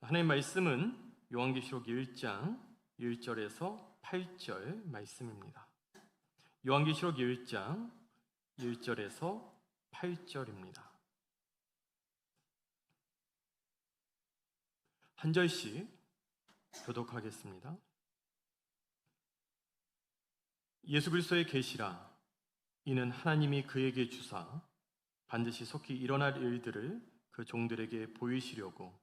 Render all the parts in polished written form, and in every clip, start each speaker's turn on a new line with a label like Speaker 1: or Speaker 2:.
Speaker 1: 하나님 말씀은 요한계시록 1장 1절에서 8절 말씀입니다. 요한계시록 1장 1절에서 8절입니다. 한 절씩 교독하겠습니다. 예수 그리스도의 계시라. 이는 하나님이 그에게 주사 반드시 속히 일어날 일들을 그 종들에게 보이시려고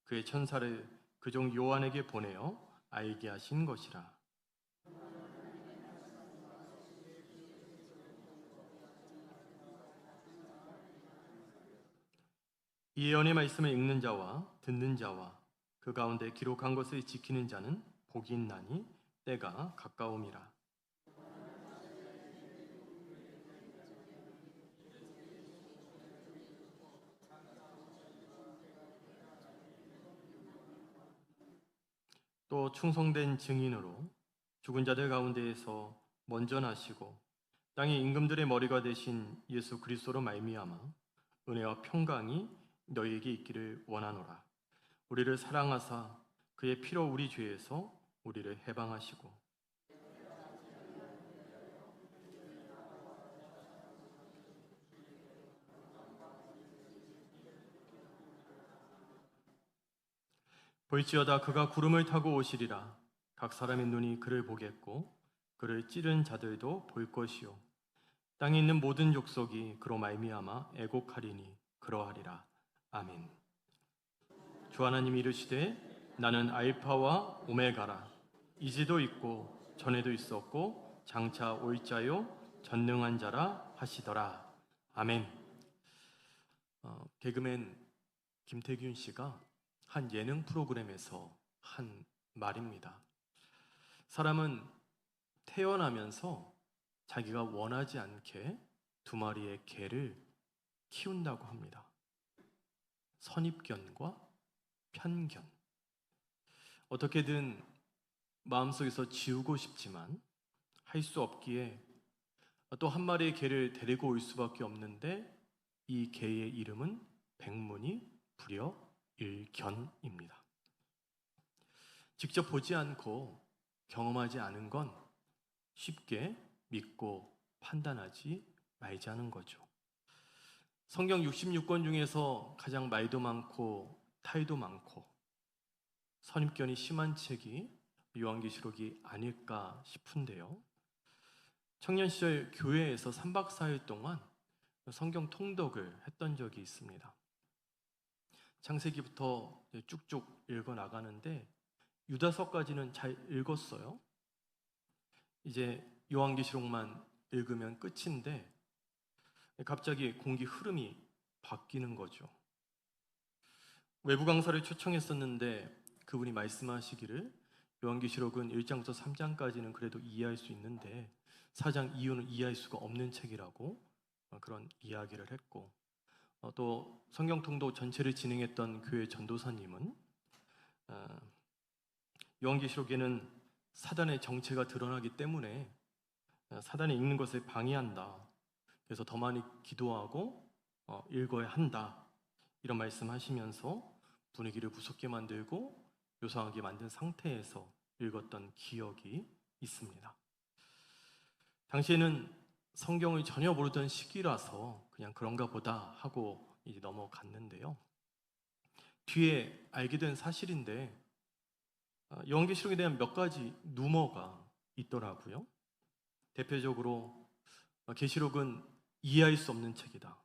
Speaker 1: 그의 천사를 그 종 요한에게 보내어 알게 하신 것이라. 이 예언의 말씀을 읽는 자와 듣는 자와 그 가운데 기록한 것을 지키는 자는 복이 있나니 때가 가까움이라. 또 충성된 증인으로 죽은 자들 가운데에서 먼저 나시고 땅의 임금들의 머리가 되신 예수 그리스도로 말미암아 은혜와 평강이 너희에게 있기를 원하노라. 우리를 사랑하사 그의 피로 우리 죄에서 우리를 해방하시고 볼지어다 그가 구름을 타고 오시리라. 각 사람의 눈이 그를 보겠고 그를 찌른 자들도 볼 것이요 땅에 있는 모든 족속이 그로 말미암아 애곡하리니 그러하리라. 아멘. 주 하나님이 이르시되 나는 알파와 오메가라. 이제도 있고 전에도 있었고 장차 올 자요 전능한 자라 하시더라. 아멘. 개그맨 김태균 씨가 한 예능 프로그램에서 한 말입니다. 사람은 태어나면서 자기가 원하지 않게 두 마리의 개를 키운다고 합니다. 선입견과 편견. 어떻게든 마음속에서 지우고 싶지만 할 수 없기에 또 한 마리의 개를 데리고 올 수밖에 없는데 이 개의 이름은 백문이 불여일견입니다. 직접 보지 않고 경험하지 않은 건 쉽게 믿고 판단하지 말자는 거죠. 성경 66권 중에서 가장 말도 많고 탈도 많고 선입견이 심한 책이 요한계시록이 아닐까 싶은데요. 청년 시절 교회에서 3박 4일 동안 성경 통독을 했던 적이 있습니다. 창세기부터 쭉쭉 읽어 나가는데 유다서까지는 잘 읽었어요. 이제 요한계시록만 읽으면 끝인데 갑자기 공기 흐름이 바뀌는 거죠. 외부 강사를 초청했었는데 그분이 말씀하시기를 요한계시록은 1장부터 3장까지는 그래도 이해할 수 있는데 4장 이후는 이해할 수가 없는 책이라고 그런 이야기를 했고, 또 성경통독 전체를 진행했던 교회 전도사님은 요한계시록에는 사단의 정체가 드러나기 때문에 사단이 읽는 것을 방해한다. 그래서 더 많이 기도하고 읽어야 한다. 이런 말씀하시면서 분위기를 무섭게 만들고 요상하게 만든 상태에서 읽었던 기억이 있습니다. 당시에는 성경을 전혀 모르던 시기라서 그냥 그런가 보다 하고 이제 넘어갔는데요. 뒤에 알게 된 사실인데 요한계시록에 대한 몇 가지 루머가 있더라고요. 대표적으로 계시록은 이해할 수 없는 책이다.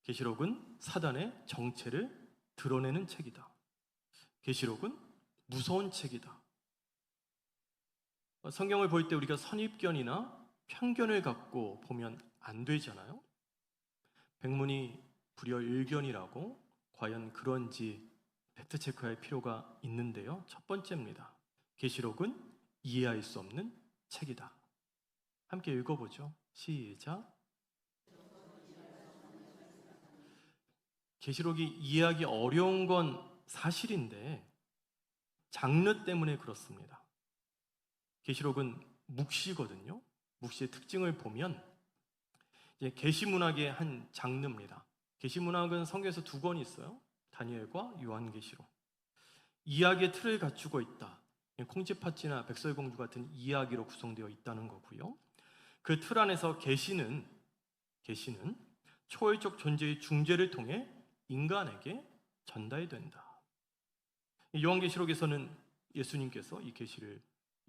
Speaker 1: 계시록은 사단의 정체를 드러내는 책이다. 계시록은 무서운 책이다. 성경을 볼 때 우리가 선입견이나 편견을 갖고 보면 안 되잖아요. 백문이 불여일견이라고 과연 그런지 팩트체크할 필요가 있는데요. 첫 번째입니다. 계시록은 이해할 수 없는 책이다. 함께 읽어보죠. 시작. 계시록이 이해하기 어려운 건 사실인데 장르 때문에 그렇습니다. 계시록은 묵시거든요. 묵시의 특징을 보면 계시문학의 한 장르입니다. 계시문학은 성경에서 2권이 있어요. 다니엘과 요한계시록. 이야기의 틀을 갖추고 있다. 콩쥐팥쥐나 백설공주 같은 이야기로 구성되어 있다는 거고요. 그 틀 안에서 계시는 초월적 존재의 중재를 통해 인간에게 전달이 된다. 요한계시록에서는 예수님께서 이 계시를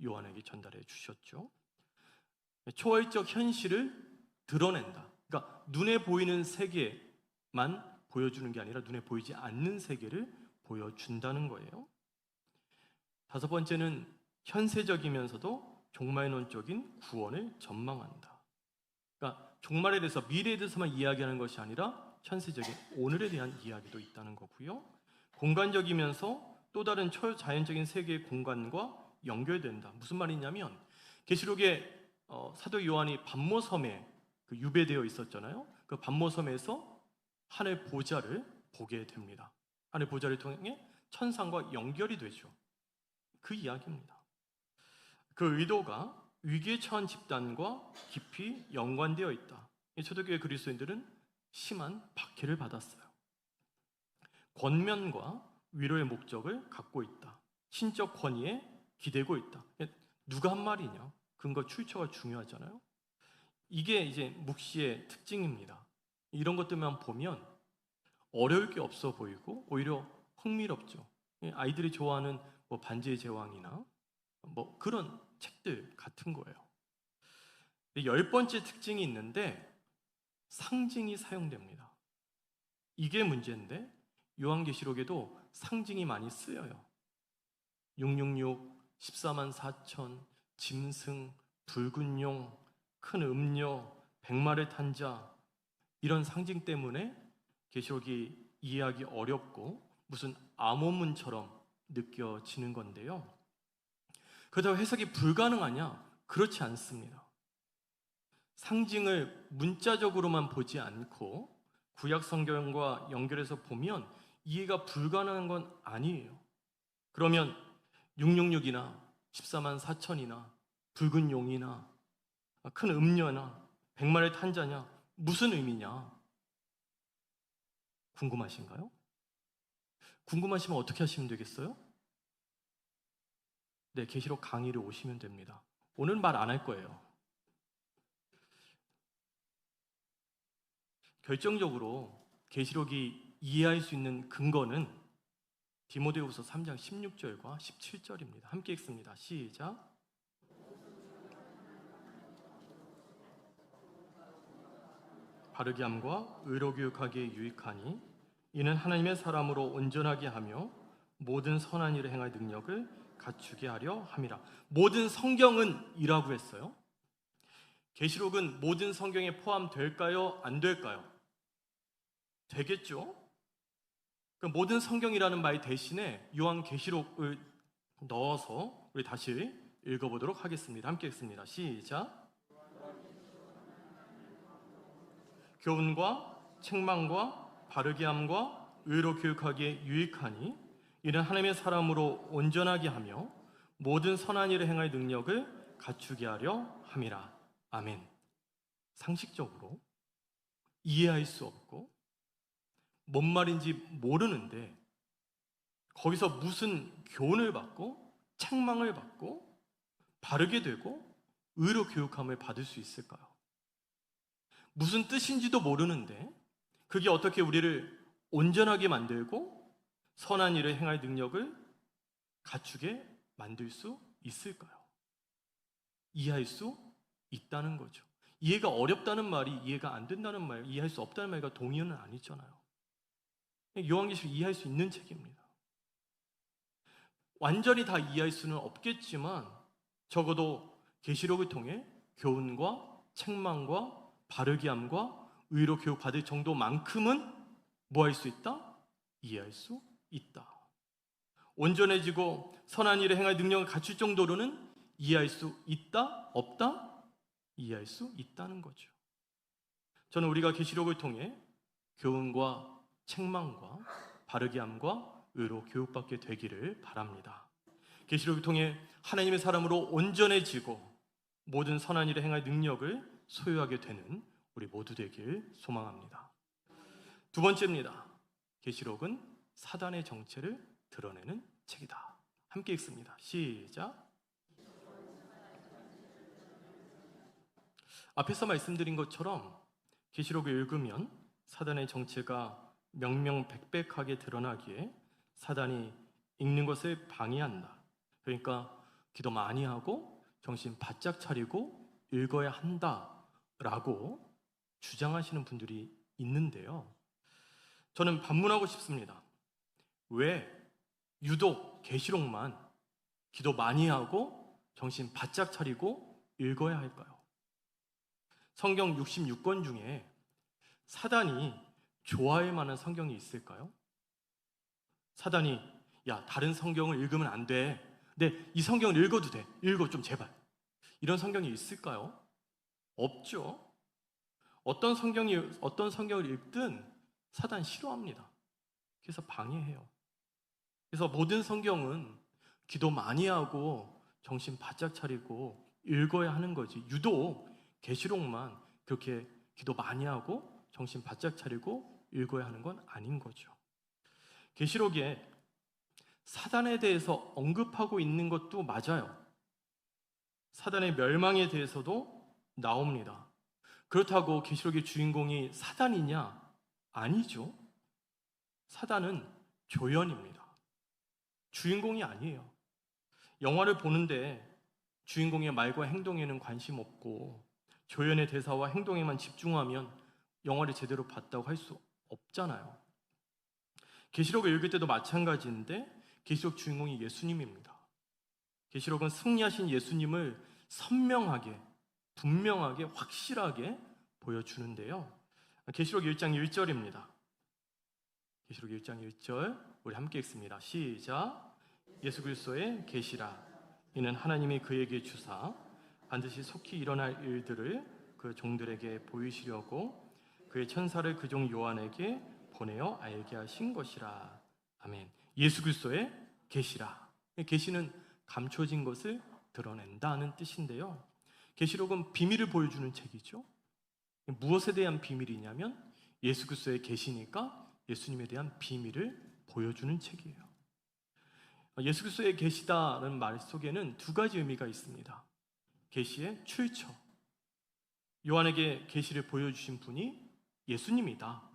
Speaker 1: 요한에게 전달해 주셨죠. 초월적 현실을 드러낸다. 그러니까 눈에 보이는 세계만 보여주는 게 아니라 눈에 보이지 않는 세계를 보여준다는 거예요. 다섯 번째는 현세적이면서도 종말론적인 구원을 전망한다. 그러니까 종말에 대해서, 미래에 대해서만 이야기하는 것이 아니라 현세적인 오늘에 대한 이야기도 있다는 거고요. 공간적이면서 또 다른 초자연적인 세계의 공간과 연결된다. 무슨 말이냐면 계시록에 사도 요한이 반모섬에 유배되어 있었잖아요. 그 반모섬에서 하늘 보좌를 보게 됩니다. 하늘 보좌를 통해 천상과 연결이 되죠. 그 이야기입니다. 그 의도가 위기에 처한 집단과 깊이 연관되어 있다. 초대교회 그리스도인들은 심한 박해를 받았어요. 권면과 위로의 목적을 갖고 있다. 신적 권위에 기대고 있다. 누가 한 말이냐? 근거 출처가 중요하잖아요. 이게 이제 묵시의 특징입니다. 이런 것들만 보면 어려울 게 없어 보이고 오히려 흥미롭죠. 아이들이 좋아하는 반지의 제왕이나 그런 책들 같은 거예요. 10번째 특징이 있는데 상징이 사용됩니다. 이게 문제인데 요한계시록에도 상징이 많이 쓰여요. 666, 14만 4천, 짐승, 붉은 용, 큰 음료, 백마를 탄 자, 이런 상징 때문에 계시록이 이해하기 어렵고 무슨 암호문처럼 느껴지는 건데요. 그렇다고 해석이 불가능하냐? 그렇지 않습니다. 상징을 문자적으로만 보지 않고 구약 성경과 연결해서 보면 이해가 불가능한 건 아니에요. 그러면 666이나 14만 4천이나 붉은 용이나 큰 음료나 백마를 탄 자냐, 무슨 의미냐? 궁금하신가요? 궁금하시면 어떻게 하시면 되겠어요? 네, 계시록 강의를 오시면 됩니다. 오늘 말 안 할 거예요. 결정적으로 계시록이 이해할 수 있는 근거는 디모데후서 3장 16절과 17절입니다. 함께 읽습니다. 시작. 바르게 함과 의로 교육하기에 유익하니 이는 하나님의 사람으로 온전하게 하며 모든 선한 일을 행할 능력을 갖추게 하려 함이라. 모든 성경은 이라고 했어요. 계시록은 모든 성경에 포함될까요? 안 될까요? 되겠죠? 그 모든 성경이라는 말 대신에 요한계시록을 넣어서 우리 다시 읽어보도록 하겠습니다. 함께 읽습니다. 시작. 교훈과 책망과 바르게 함과 의로 교육하기에 유익하니 이는 하나님의 사람으로 온전하게 하며 모든 선한 일을 행할 능력을 갖추게 하려 함이라. 아멘. 상식적으로 이해할 수 없고 뭔 말인지 모르는데 거기서 무슨 교훈을 받고 책망을 받고 바르게 되고 의로 교육함을 받을 수 있을까요? 무슨 뜻인지도 모르는데 그게 어떻게 우리를 온전하게 만들고 선한 일을 행할 능력을 갖추게 만들 수 있을까요? 이해할 수 있다는 거죠. 이해가 어렵다는 말이 이해가 안 된다는 말, 이해할 수 없다는 말과 동의어는 아니잖아요. 요한계시록 이해할 수 있는 책입니다. 완전히 다 이해할 수는 없겠지만 적어도 계시록을 통해 교훈과 책망과 바르게 함과 의로 교육받을 정도만큼은 뭐 할 수 있다? 이해할 수 있다. 온전해지고 선한 일을 행할 능력을 갖출 정도로는 이해할 수 있다? 없다? 이해할 수 있다는 거죠. 저는 우리가 계시록을 통해 교훈과 책망과 바르게 함과 의로 교육받게 되기를 바랍니다. 계시록을 통해 하나님의 사람으로 온전해지고 모든 선한 일을 행할 능력을 소유하게 되는 우리 모두 되길 소망합니다. 두 번째입니다. 계시록은 사단의 정체를 드러내는 책이다. 함께 읽습니다. 시작. 앞에서 말씀드린 것처럼 계시록을 읽으면 사단의 정체가 명명백백하게 드러나기에 사단이 읽는 것을 방해한다. 그러니까 기도 많이 하고 정신 바짝 차리고 읽어야 한다라고 주장하시는 분들이 있는데요. 저는 반문하고 싶습니다. 왜 유독 계시록만 기도 많이 하고 정신 바짝 차리고 읽어야 할까요? 성경 66권 중에 사단이 좋아할 만한 성경이 있을까요? 사단이 야, 다른 성경을 읽으면 안 돼. 근데 이 성경을 읽어도 돼. 읽어 좀 제발. 이런 성경이 있을까요? 없죠. 어떤 성경을 읽든 사단 싫어합니다. 그래서 방해해요. 그래서 모든 성경은 기도 많이 하고 정신 바짝 차리고 읽어야 하는 거지. 유독 계시록만 그렇게 기도 많이 하고 정신 바짝 차리고 읽어야 하는 건 아닌 거죠. 계시록에 사단에 대해서 언급하고 있는 것도 맞아요. 사단의 멸망에 대해서도 나옵니다. 그렇다고 계시록의 주인공이 사단이냐? 아니죠. 사단은 조연입니다. 주인공이 아니에요. 영화를 보는데 주인공의 말과 행동에는 관심 없고 조연의 대사와 행동에만 집중하면 영화를 제대로 봤다고 할 수 없잖아요. 계시록을 읽을 때도 마찬가지인데 계시록 주인공이 예수님입니다. 계시록은 승리하신 예수님을 선명하게, 분명하게, 확실하게 보여주는데요. 계시록 1장 1절입니다. 계시록 1장 1절 우리 함께 읽습니다. 시작. 예수 그리스도의 계시라. 이는 하나님이 그에게 주사 반드시 속히 일어날 일들을 그 종들에게 보이시려고 그의 천사를 그 종 요한에게 보내어 알게 하신 것이라. 아멘. 예수 그리스도의 계시라. 계시는 감춰진 것을 드러낸다는 뜻인데요. 계시록은 비밀을 보여주는 책이죠. 무엇에 대한 비밀이냐면 예수 그리스도의 계시니까 예수님에 대한 비밀을 보여주는 책이에요. 예수 그리스도의 계시다는 말 속에는 두 가지 의미가 있습니다. 계시의 출처, 요한에게 계시를 보여주신 분이 예수님이다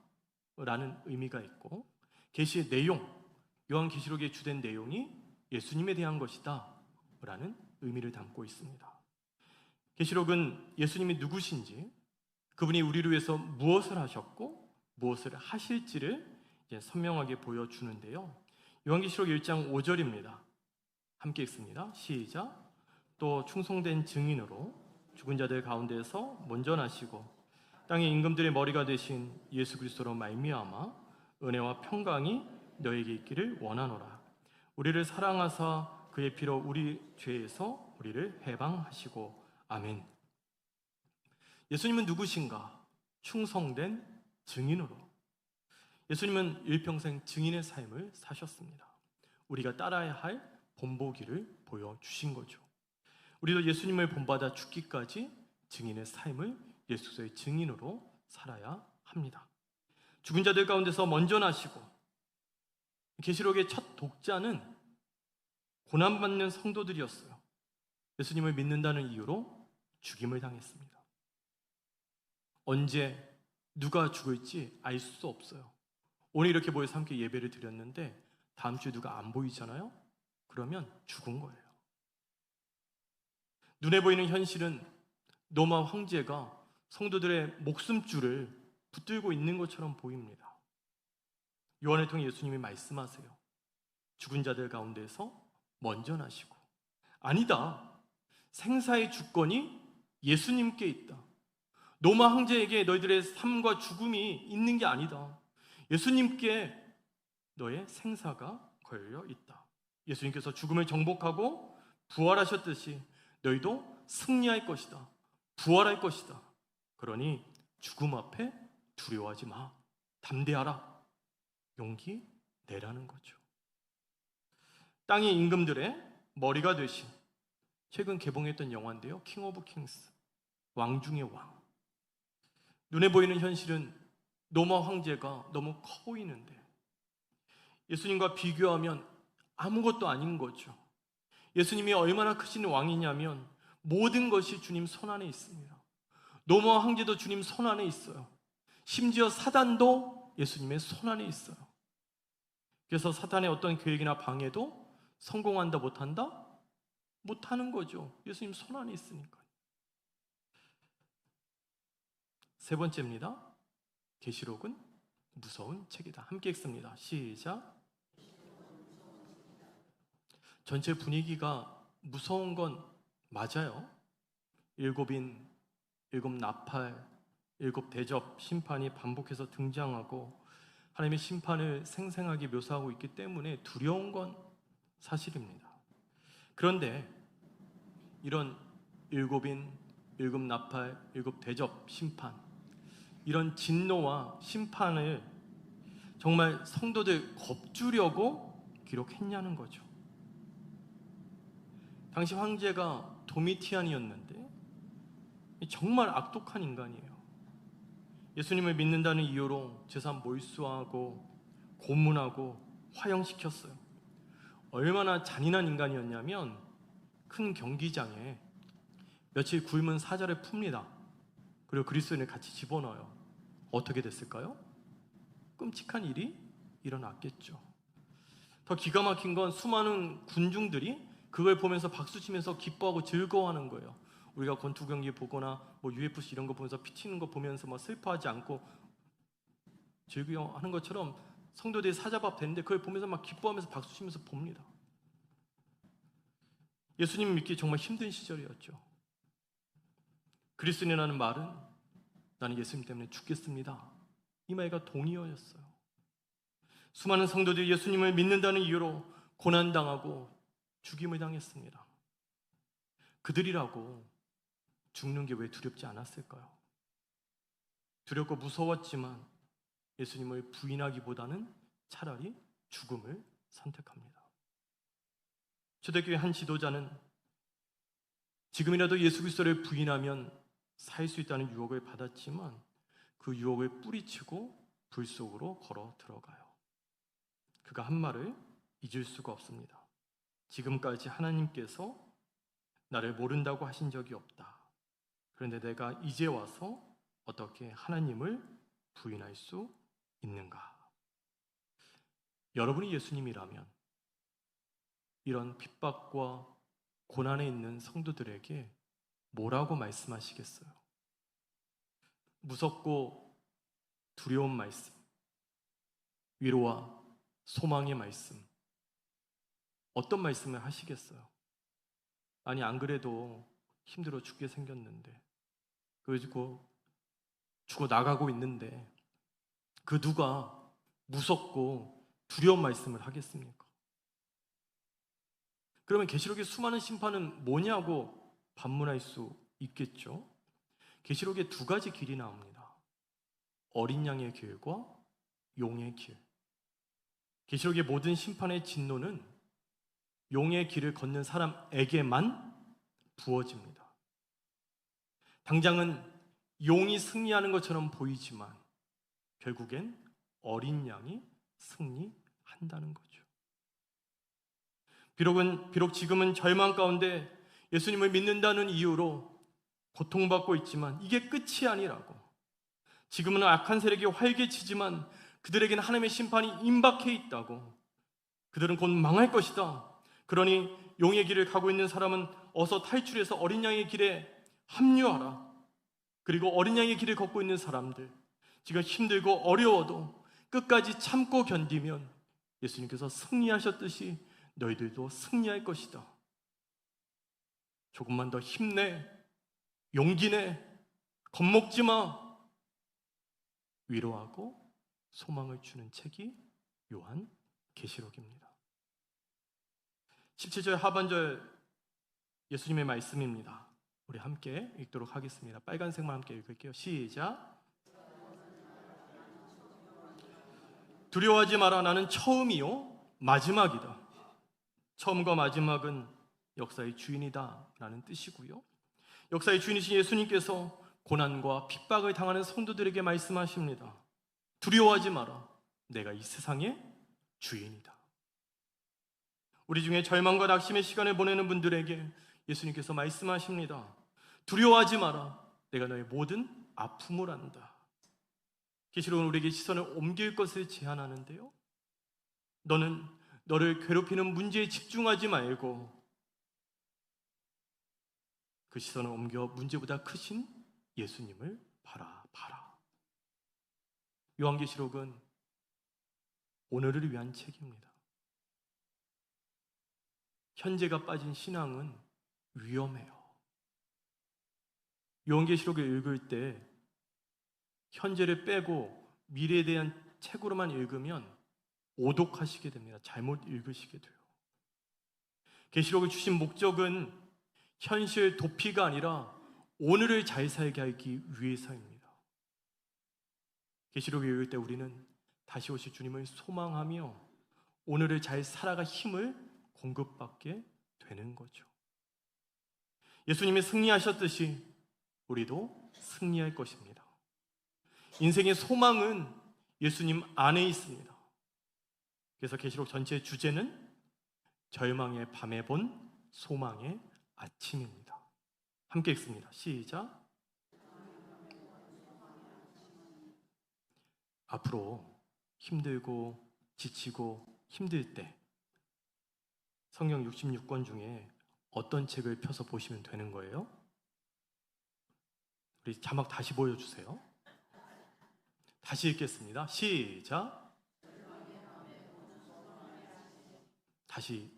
Speaker 1: 라는 의미가 있고, 계시의 내용, 요한계시록의 주된 내용이 예수님에 대한 것이다 라는 의미를 담고 있습니다. 계시록은 예수님이 누구신지, 그분이 우리를 위해서 무엇을 하셨고 무엇을 하실지를 이제 선명하게 보여주는데요. 요한계시록 1장 5절입니다. 함께 읽습니다. 시작. 또 충성된 증인으로 죽은 자들 가운데서 먼저 나시고 땅의 임금들의 머리가 되신 예수 그리스도로 말미암아 은혜와 평강이 너에게 있기를 원하노라. 우리를 사랑하사 그의 피로 우리 죄에서 우리를 해방하시고 아멘. 예수님은 누구신가? 충성된 증인으로. 예수님은 일평생 증인의 삶을 사셨습니다. 우리가 따라야 할 본보기를 보여주신 거죠. 우리도 예수님을 본받아 죽기까지 증인의 삶을 예수의 증인으로 살아야 합니다. 죽은 자들 가운데서 먼저 나시고, 계시록의 첫 독자는 고난받는 성도들이었어요. 예수님을 믿는다는 이유로 죽임을 당했습니다. 언제 누가 죽을지 알 수 없어요. 오늘 이렇게 모여서 함께 예배를 드렸는데 다음 주에 누가 안 보이잖아요? 그러면 죽은 거예요. 눈에 보이는 현실은 로마 황제가 성도들의 목숨줄을 붙들고 있는 것처럼 보입니다. 요한을 통해 예수님이 말씀하세요. 죽은 자들 가운데서 먼저 나시고, 아니다. 생사의 주권이 예수님께 있다. 로마 황제에게 너희들의 삶과 죽음이 있는 게 아니다. 예수님께 너의 생사가 걸려 있다. 예수님께서 죽음을 정복하고 부활하셨듯이 너희도 승리할 것이다. 부활할 것이다. 그러니 죽음 앞에 두려워하지 마. 담대하라. 용기 내라는 거죠. 땅의 임금들의 머리가 되신, 최근 개봉했던 영화인데요. 킹 오브 킹스, 왕 중의 왕. 눈에 보이는 현실은 로마 황제가 너무 커 보이는데 예수님과 비교하면 아무것도 아닌 거죠. 예수님이 얼마나 크신 왕이냐면 모든 것이 주님 손 안에 있습니다. 노마와 황제도 주님 손 안에 있어요. 심지어 사단도 예수님의 손 안에 있어요. 그래서 사탄의 어떤 계획이나 방해도 성공한다 못한다? 못하는 거죠. 예수님 손 안에 있으니까. 세 번째입니다. 계시록은 무서운 책이다. 함께 읽습니다. 시작. 전체 분위기가 무서운 건 맞아요. 일곱인, 일곱 나팔, 일곱 대접, 심판이 반복해서 등장하고 하나님의 심판을 생생하게 묘사하고 있기 때문에 두려운 건 사실입니다. 그런데 이런 일곱인, 일곱 나팔, 일곱 대접, 심판, 이런 진노와 심판을 정말 성도들 겁주려고 기록했냐는 거죠. 당시 황제가 도미티안이었는데 정말 악독한 인간이에요. 예수님을 믿는다는 이유로 재산 몰수하고 고문하고 화형시켰어요. 얼마나 잔인한 인간이었냐면 큰 경기장에 며칠 굶은 사자를 풉니다. 그리고 그리스도인을 같이 집어넣어요. 어떻게 됐을까요? 끔찍한 일이 일어났겠죠. 더 기가 막힌 건 수많은 군중들이 그걸 보면서 박수치면서 기뻐하고 즐거워하는 거예요. 우리가 권투 경기 보거나 UFC 이런 거 보면서 피 튀는 거 보면서 슬퍼하지 않고 즐거워하는 것처럼 성도들이 사자밥 됐는데 그걸 보면서 막 기뻐하면서 박수치면서 봅니다. 예수님 믿기 정말 힘든 시절이었죠. 그리스도인이라는 말은 나는 예수님 때문에 죽겠습니다. 이 말과 동의어였어요. 수많은 성도들이 예수님을 믿는다는 이유로 고난당하고 죽임을 당했습니다. 그들이라고 죽는 게 왜 두렵지 않았을까요? 두렵고 무서웠지만 예수님을 부인하기보다는 차라리 죽음을 선택합니다. 초대교회 한 지도자는 지금이라도 예수 그리스도를 부인하면 살 수 있다는 유혹을 받았지만 그 유혹을 뿌리치고 불 속으로 걸어 들어가요. 그가 한 말을 잊을 수가 없습니다. 지금까지 하나님께서 나를 모른다고 하신 적이 없다. 그런데 내가 이제 와서 어떻게 하나님을 부인할 수 있는가? 여러분이 예수님이라면 이런 핍박과 고난에 있는 성도들에게 뭐라고 말씀하시겠어요? 무섭고 두려운 말씀, 위로와 소망의 말씀, 어떤 말씀을 하시겠어요? 아니, 안 그래도 힘들어 죽게 생겼는데, 그리고 죽어 나가고 있는데 그 누가 무섭고 두려운 말씀을 하겠습니까? 그러면 계시록의 수많은 심판은 뭐냐고 반문할 수 있겠죠. 계시록에 두 가지 길이 나옵니다. 어린 양의 길과 용의 길. 계시록의 모든 심판의 진노는 용의 길을 걷는 사람에게만 부어집니다. 당장은 용이 승리하는 것처럼 보이지만 결국엔 어린 양이 승리한다는 거죠. 비록 지금은 절망 가운데 예수님을 믿는다는 이유로 고통받고 있지만 이게 끝이 아니라고. 지금은 악한 세력이 활개치지만 그들에게는 하나님의 심판이 임박해 있다고. 그들은 곧 망할 것이다. 그러니 용의 길을 가고 있는 사람은 어서 탈출해서 어린 양의 길에 합류하라. 그리고 어린 양의 길을 걷고 있는 사람들, 지금 힘들고 어려워도 끝까지 참고 견디면 예수님께서 승리하셨듯이 너희들도 승리할 것이다. 조금만 더 힘내, 용기 내, 겁먹지 마. 위로하고 소망을 주는 책이 요한 계시록입니다. 17절 하반절 예수님의 말씀입니다. 우리 함께 읽도록 하겠습니다. 빨간색만 함께 읽을게요. 시작. 두려워하지 마라. 나는 처음이요 마지막이다. 처음과 마지막은 역사의 주인이다 라는 뜻이고요. 역사의 주인이신 예수님께서 고난과 핍박을 당하는 성도들에게 말씀하십니다. 두려워하지 마라. 내가 이 세상의 주인이다. 우리 중에 절망과 낙심의 시간을 보내는 분들에게 예수님께서 말씀하십니다. 두려워하지 마라. 내가 너의 모든 아픔을 안다. 계시록은 우리에게 시선을 옮길 것을 제안하는데요. 너는 너를 괴롭히는 문제에 집중하지 말고 그 시선을 옮겨 문제보다 크신 예수님을 바라봐라. 요한계시록은 오늘을 위한 책입니다. 현재가 빠진 신앙은 위험해요. 요한계시록을 읽을 때 현재를 빼고 미래에 대한 책으로만 읽으면 오독하시게 됩니다. 잘못 읽으시게 돼요. 계시록을 주신 목적은 현실 도피가 아니라 오늘을 잘 살게 하기 위해서입니다. 계시록을 읽을 때 우리는 다시 오실 주님을 소망하며 오늘을 잘 살아갈 힘을 공급받게 되는 거죠. 예수님이 승리하셨듯이 우리도 승리할 것입니다. 인생의 소망은 예수님 안에 있습니다. 그래서 계시록 전체의 주제는 절망의 밤에 본 소망의 아침입니다. 함께 읽습니다. 시작. 앞으로 힘들고 지치고 힘들 때 성경 66권 중에 어떤 책을 펴서 보시면 되는 거예요? 우리 자막 다시 보여주세요. 다시 읽겠습니다. 시작. 다시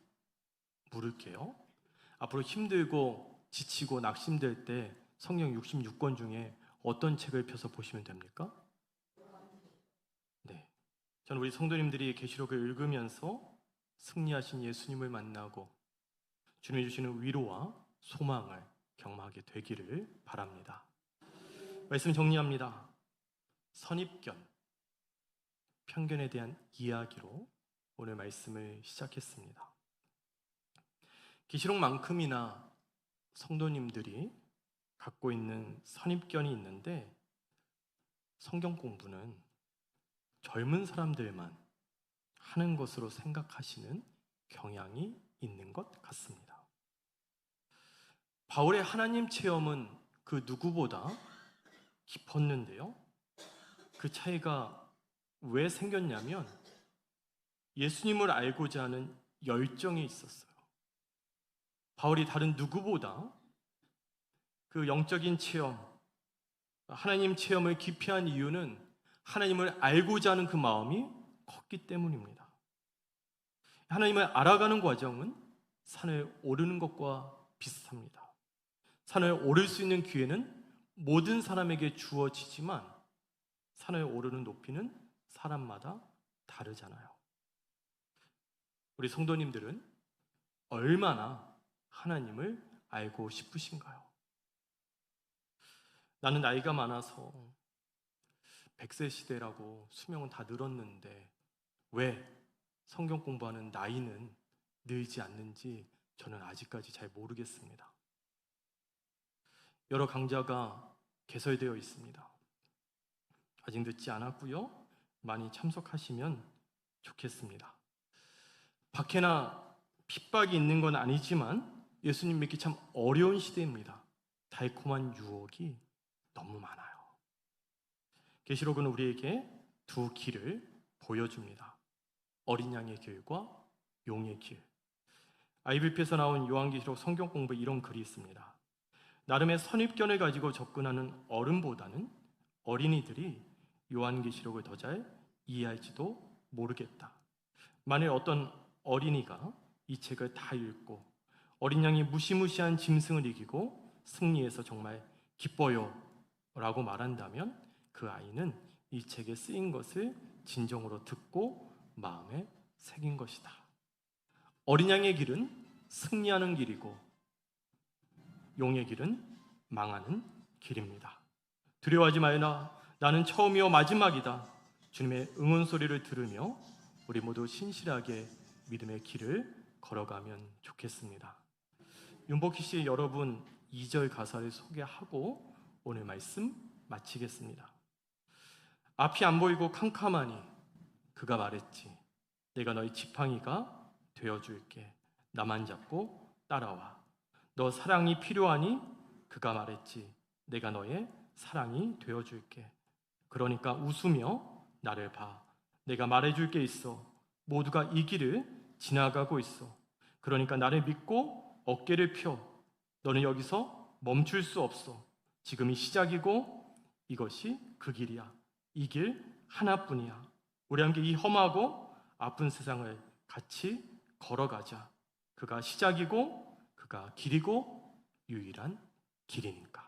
Speaker 1: 물을게요. 앞으로 힘들고 지치고 낙심될 때 성경 66권 중에 어떤 책을 펴서 보시면 됩니까? 네, 저는 우리 성도님들이 계시록을 읽으면서 승리하신 예수님을 만나고 주님이 주시는 위로와 소망을 경험하게 되기를 바랍니다. 말씀 정리합니다. 선입견, 편견에 대한 이야기로 오늘 말씀을 시작했습니다. 계시록만큼이나 성도님들이 갖고 있는 선입견이 있는데 성경 공부는 젊은 사람들만 하는 것으로 생각하시는 경향이 있는 것 같습니다. 바울의 하나님 체험은 그 누구보다 깊었는데요. 그 차이가 왜 생겼냐면 예수님을 알고자 하는 열정이 있었어요. 바울이 다른 누구보다 그 영적인 체험, 하나님 체험을 깊이 한 이유는 하나님을 알고자 하는 그 마음이 컸기 때문입니다. 하나님을 알아가는 과정은 산을 오르는 것과 비슷합니다. 산을 오를 수 있는 기회는 모든 사람에게 주어지지만 산을 오르는 높이는 사람마다 다르잖아요. 우리 성도님들은 얼마나 하나님을 알고 싶으신가요? 나는 나이가 많아서 100세 시대라고 수명은 다 늘었는데 왜 성경 공부하는 나이는 늘지 않는지 저는 아직까지 잘 모르겠습니다. 여러 강좌가 개설되어 있습니다. 아직 늦지 않았고요. 많이 참석하시면 좋겠습니다. 박해나 핍박이 있는 건 아니지만 예수님 믿기 참 어려운 시대입니다. 달콤한 유혹이 너무 많아요. 계시록은 우리에게 두 길을 보여줍니다. 어린 양의 길과 용의 길. IBP에서 나온 요한계시록 성경 공부에 이런 글이 있습니다. 나름의 선입견을 가지고 접근하는 어른보다는 어린이들이 요한계시록을 더 잘 이해할지도 모르겠다. 만일 어떤 어린이가 이 책을 다 읽고 어린 양이 무시무시한 짐승을 이기고 승리해서 정말 기뻐요 라고 말한다면 그 아이는 이 책에 쓰인 것을 진정으로 듣고 마음에 새긴 것이다. 어린 양의 길은 승리하는 길이고 용의 길은 망하는 길입니다. 두려워하지 말라. 나는 처음이요 마지막이다. 주님의 응원 소리를 들으며 우리 모두 신실하게 믿음의 길을 걸어가면 좋겠습니다. 윤복희 씨 여러분 2절 가사를 소개하고 오늘 말씀 마치겠습니다. 앞이 안 보이고 캄캄하니 그가 말했지. 내가 너희 지팡이가 되어줄게. 나만 잡고 따라와. 너 사랑이 필요하니? 그가 말했지. 내가 너의 사랑이 되어줄게. 그러니까 웃으며 나를 봐. 내가 말해줄 게 있어. 모두가 이 길을 지나가고 있어. 그러니까 나를 믿고 어깨를 펴. 너는 여기서 멈출 수 없어. 지금이 시작이고 이것이 그 길이야. 이 길 하나뿐이야. 우리 함께 이 험하고 아픈 세상을 같이 걸어가자. 그가 시작이고 그가 길이고 유일한 길이니까.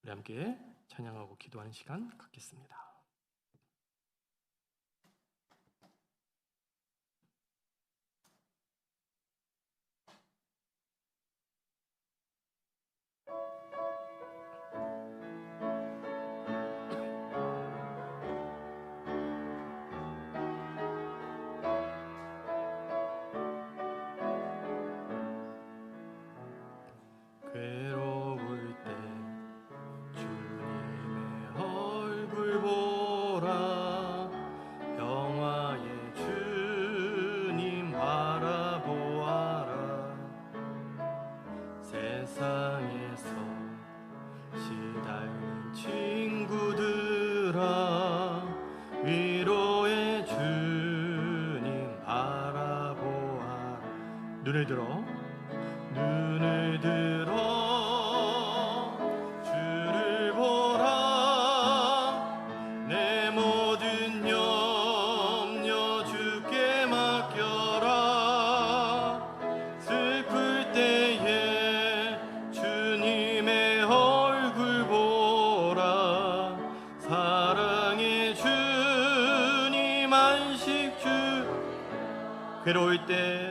Speaker 1: 우리 함께 찬양하고 기도하는 시간 갖겠습니다. 괴로울 때 주님의 얼굴 보라. 평화의 주님 바라보아라. 세상에서 시달린 친구들아, 위로의 주님 바라보아라. 눈을 들어 주를 보라. 내 모든 염려 주께 맡겨라. 슬플 때에 주님의 얼굴 보라. 사랑의 주님 안식 주. 괴로울 때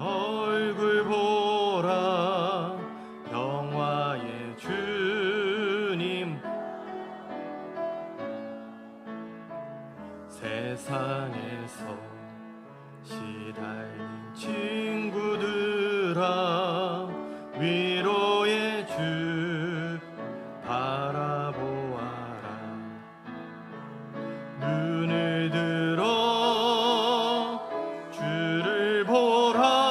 Speaker 1: 얼굴 보라. 평화의 주님. 세상에서 시달린 친구들아, 위로의 주 바라보아라. 눈을 들어 주를 보라.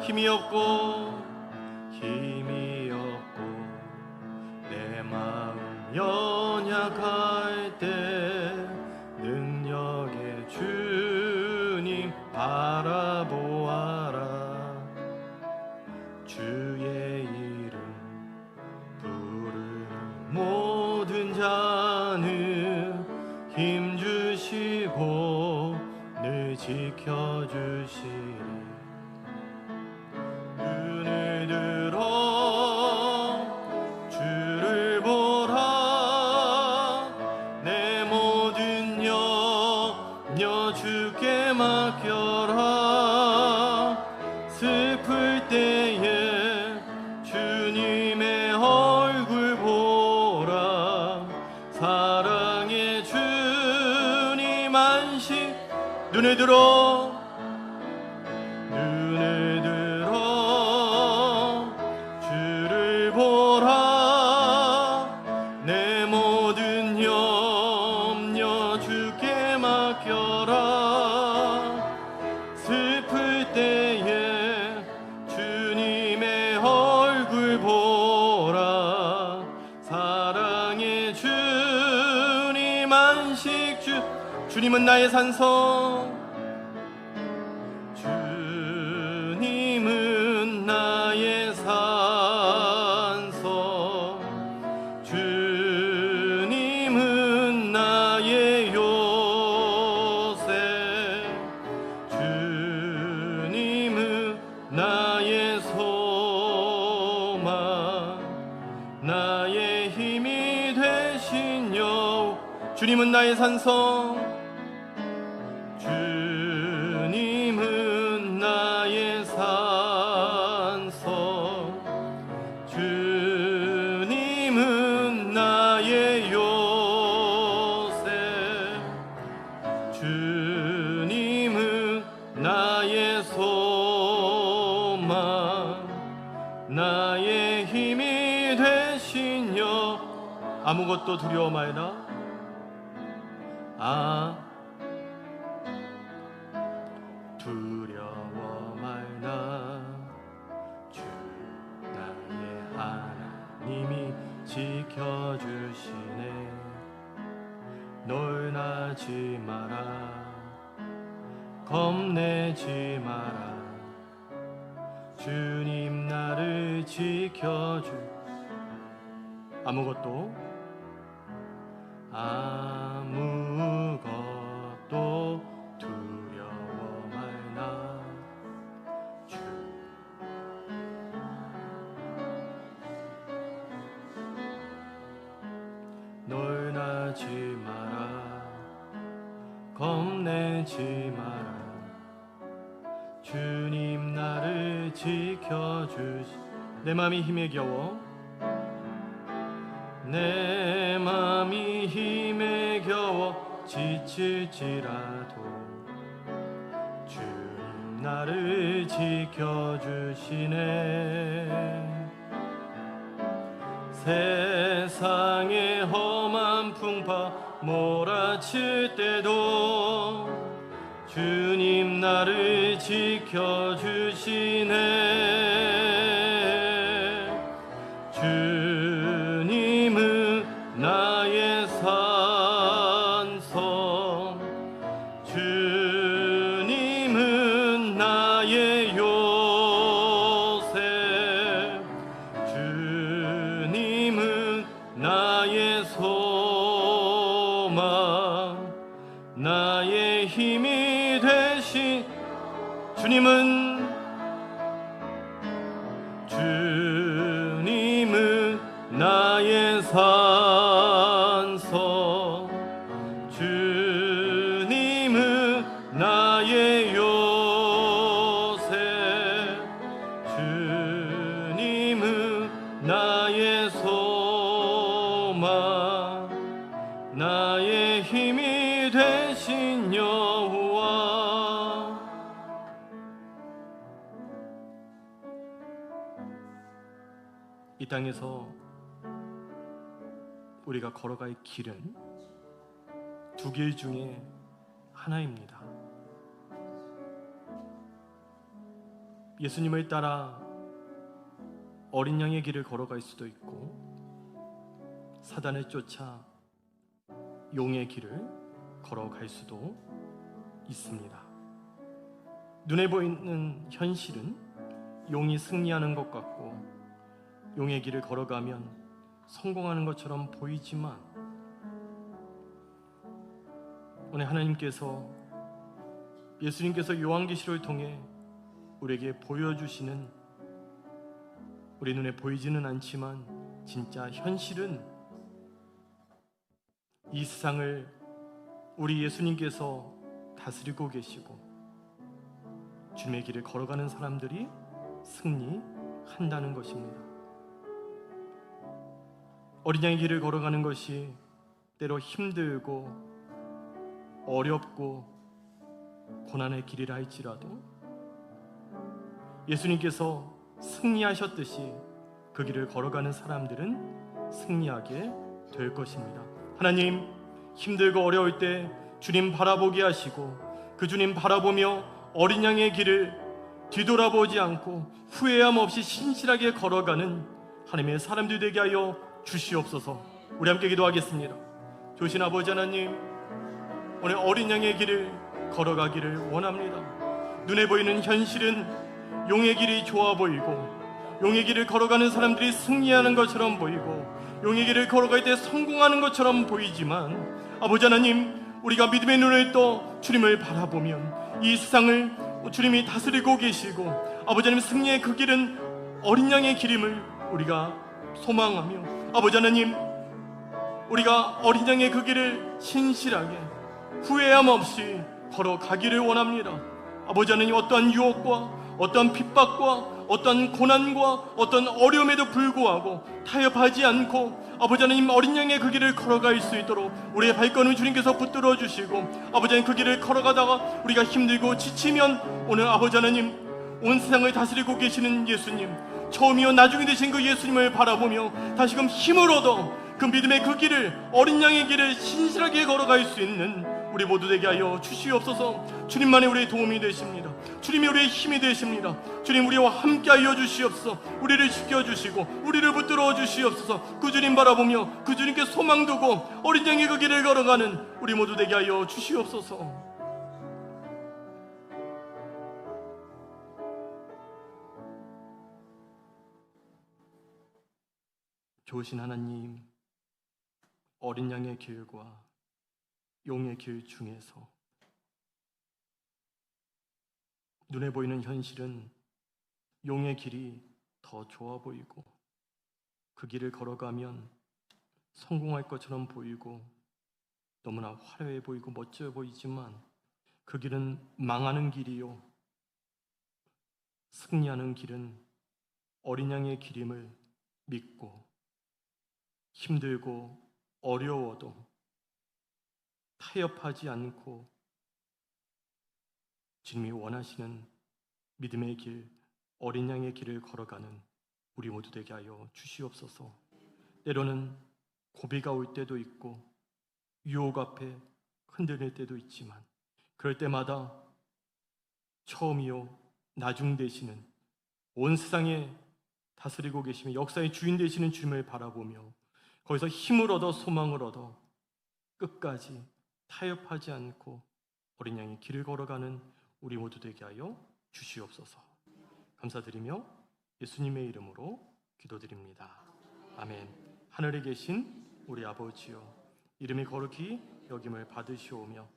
Speaker 1: 힘이 없고 내 마음 연약할 때 능력의 주님 바라보아라. 주의 이름 부르는 모든 자는 힘주시고 늘 지켜주시리. 눈을 들어 주를 보라. 내 모든 염려 주께 맡겨라. 슬플 때에 주님의 얼굴 보라. 사랑의 주님 안식. 눈을 들어 주를 보라. 내 모든 염려 주께 맡겨라. 슬플 때에 주님의 얼굴 보라. 사랑의 주님 안식 주. 주님은 나의 산성. 주님은 나의 산성. 주님은 나의 요새. 주님은 나의 소망. 나의 힘이 되신 여호와. 주님은 나의 산성. 주님은 나의 산성. 나의 소망 나의 힘이 되시며 아무것도 두려워 말라 두려워 말라 주 나의 하나님이 지켜주시네 놀라지 마라 겁내지 마라 주님 나를 지켜주 아무것도 두려워 말라 주 놀라지 마라 겁내지 마라 주님 나를 지켜주시 내 맘이 힘에 겨워 내 맘이 힘에 겨워 지칠지라도 주님 나를 지켜주시네 세상의 험한 풍파 몰아칠 때도 주님 나를 지켜주시네 주님은 나의 산성 주님은 나의 요새 주님은 나의 소망 나의 힘이 되신 주님은 나의 산성 주님은 나의 요새 주님은 나의 소망 나의 힘이 되신 여호와 이 땅에서 우리가 걸어갈 길은 두 길 중에 하나입니다. 예수님을 따라 어린 양의 길을 걸어갈 수도 있고 사단을 쫓아 용의 길을 걸어갈 수도 있습니다. 눈에 보이는 현실은 용이 승리하는 것 같고 용의 길을 걸어가면 성공하는 것처럼 보이지만 오늘 하나님께서 예수님께서 요한계시록을 통해 우리에게 보여주시는 우리 눈에 보이지는 않지만 진짜 현실은 이 세상을 우리 예수님께서 다스리고 계시고 주님의 길을 걸어가는 사람들이 승리한다는 것입니다. 어린 양의 길을 걸어가는 것이 때로 힘들고 어렵고 고난의 길이라 할지라도 예수님께서 승리하셨듯이 그 길을 걸어가는 사람들은 승리하게 될 것입니다. 하나님, 힘들고 어려울 때 주님 바라보게 하시고 그 주님 바라보며 어린 양의 길을 뒤돌아보지 않고 후회함 없이 신실하게 걸어가는 하나님의 사람들 되게 하여 주시옵소서. 우리 함께 기도하겠습니다. 조신 아버지 하나님, 오늘 어린 양의 길을 걸어가기를 원합니다. 눈에 보이는 현실은 용의 길이 좋아 보이고 용의 길을 걸어가는 사람들이 승리하는 것처럼 보이고 용의 길을 걸어갈 때 성공하는 것처럼 보이지만 아버지 하나님, 우리가 믿음의 눈을 떠 주님을 바라보면 이 세상을 주님이 다스리고 계시고 아버지 하나님, 승리의 그 길은 어린 양의 길임을 우리가 소망하며 아버지 하나님, 우리가 어린 양의 그 길을 신실하게 후회함 없이 걸어가기를 원합니다. 아버지 하나님, 어떠한 유혹과 어떠한 핍박과 어떤 고난과 어떤 어려움에도 불구하고 타협하지 않고 아버지 하나님 어린 양의 그 길을 걸어갈 수 있도록 우리의 발걸음을 주님께서 붙들어 주시고 아버지 하나님 그 길을 걸어가다가 우리가 힘들고 지치면 오늘 아버지 하나님 온 세상을 다스리고 계시는 예수님, 처음이요 나중에 되신 그 예수님을 바라보며 다시금 힘을 얻어 그 믿음의 그 길을, 어린 양의 길을 신실하게 걸어갈 수 있는 우리 모두 되게 하여 주시옵소서. 주님만이 우리의 도움이 되십니다. 주님이 우리의 힘이 되십니다. 주님, 우리와 함께 하여 주시옵소서. 우리를 지켜주시고 우리를 붙들어 주시옵소서. 그 주님 바라보며 그 주님께 소망 두고 어린 양의 그 길을 걸어가는 우리 모두 되게 하여 주시옵소서. 좋으신 하나님, 어린 양의 길과 용의 길 중에서 눈에 보이는 현실은 용의 길이 더 좋아 보이고 그 길을 걸어가면 성공할 것처럼 보이고 너무나 화려해 보이고 멋져 보이지만 그 길은 망하는 길이요, 승리하는 길은 어린 양의 길임을 믿고 힘들고 어려워도 타협하지 않고 주님이 원하시는 믿음의 길, 어린 양의 길을 걸어가는 우리 모두 되게 하여 주시옵소서. 때로는 고비가 올 때도 있고 유혹 앞에 흔들릴 때도 있지만 그럴 때마다 처음이요 나중 되시는 온 세상에 다스리고 계시며 역사의 주인 되시는 주님을 바라보며 거기서 힘을 얻어 소망을 얻어 끝까지 타협하지 않고 어린 양의 길을 걸어가는 우리 모두 되게 하여 주시옵소서. 감사드리며 예수님의 이름으로 기도드립니다. 아멘. 하늘에 계신 우리 아버지여, 이름이 거룩히 여김을 받으시오며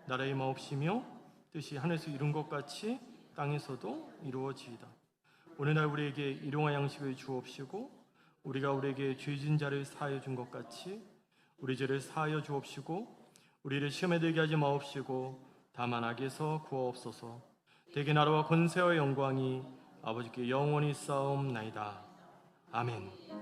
Speaker 1: 나라의 마옵시며 뜻이 하늘에서 이룬 것 같이 땅에서도 이루어지이다. 오늘날 우리에게 일용할 양식을 주옵시고 우리가 우리에게 죄진 자를 사하여 준 것 같이 우리 죄를 사하여 주옵시고 우리를 시험에 들게 하지 마옵시고 다만 악에서 구하옵소서. 대개 나라와 권세와 영광이 아버지께 영원히 쌓옵나이다. 아멘.